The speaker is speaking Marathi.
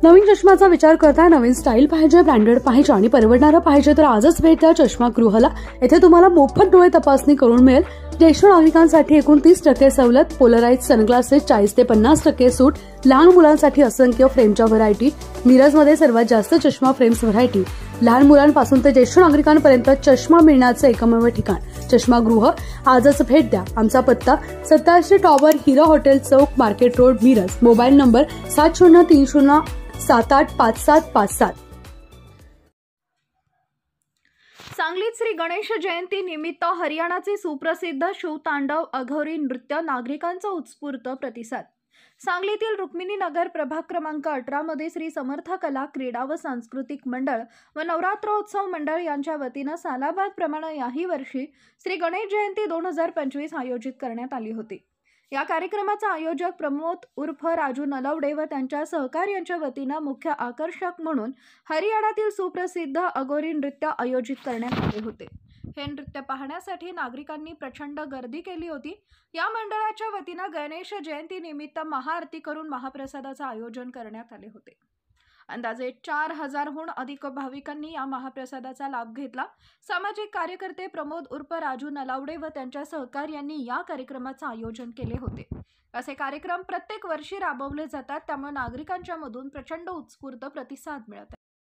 नवीन चष्म्याचा विचार करता नवीन स्टाईल पाहिजे, ब्रँडेड पाहिजे आणि परवडणारा पाहिजे तर आजच भेट द्या चष्मागृहाला। येथे तुम्हाला मोफत डोळे तपासणी करून मिळेल। ज्येष्ठ नागरिकांसाठी एकूण 30% सवलत, पोलराइज सनग्लासेस 40 ते 50% सूट, लहान मुलांसाठी असंख्य फ्रेमच्या व्हरायटी, मिरजमध्ये सर्वात जास्त चष्मा फ्रेम्स व्हरायटी, लहान मुलांपासून ते ज्येष्ठ नागरिकांपर्यंत चष्मा मिळण्याचे एकमेव ठिकाण चष्मागृह। आजच भेट द्या। आमचा पत्ता 87 tower, Hira hotel chowk, market road, Miraj. Mobile number 7030785757। सांगलीत श्री गणेश जयंती निमित्त हरियाणाचे सुप्रसिद्ध शिवतांडव अघोरी नृत्य नागरिकांचा उत्स्फूर्त प्रतिसाद। सांगलीतील रुक्मिणी नगर प्रभाग क्रमांक 18 मध्ये श्री समर्थ कला क्रीडा व सांस्कृतिक मंडळ व नवरात्रोत्सव मंडळ यांच्या वतीने सालाबाद प्रमाणे याही वर्षी श्री गणेश जयंती 2025 आयोजित करण्यात आली होती। या कार्यक्रमाचा आयोजक प्रमोद उर्फ राजू नलवडे व त्यांच्या सहकार्यांच्या वतीने मुख्य आकर्षक म्हणून हरियाणातील सुप्रसिद्ध अघोरी नृत्य आयोजित करण्यात आले होते। हे नृत्य पाहण्यासाठी नागरिकांनी प्रचंड गर्दी केली होती। या मंडळाच्या वतीने गणेश जयंती निमित्त महाआरती करून महाप्रसादाचे आयोजन करण्यात आले होते। अंदाजे 4000हून अधिक भाविकांनी या महाप्रसादाचा लाभ घेतला। सामाजिक कार्यकर्ते प्रमोद उर्फ राजू नलावडे व त्यांच्या सहकार्यांनी या कार्यक्रमाचे आयोजन केले होते। असे कार्यक्रम प्रत्येक वर्षी राबवले जातात, त्यामुळे नागरिकांच्या मधून प्रचंड उत्स्फूर्त प्रतिसाद मिळत आहे।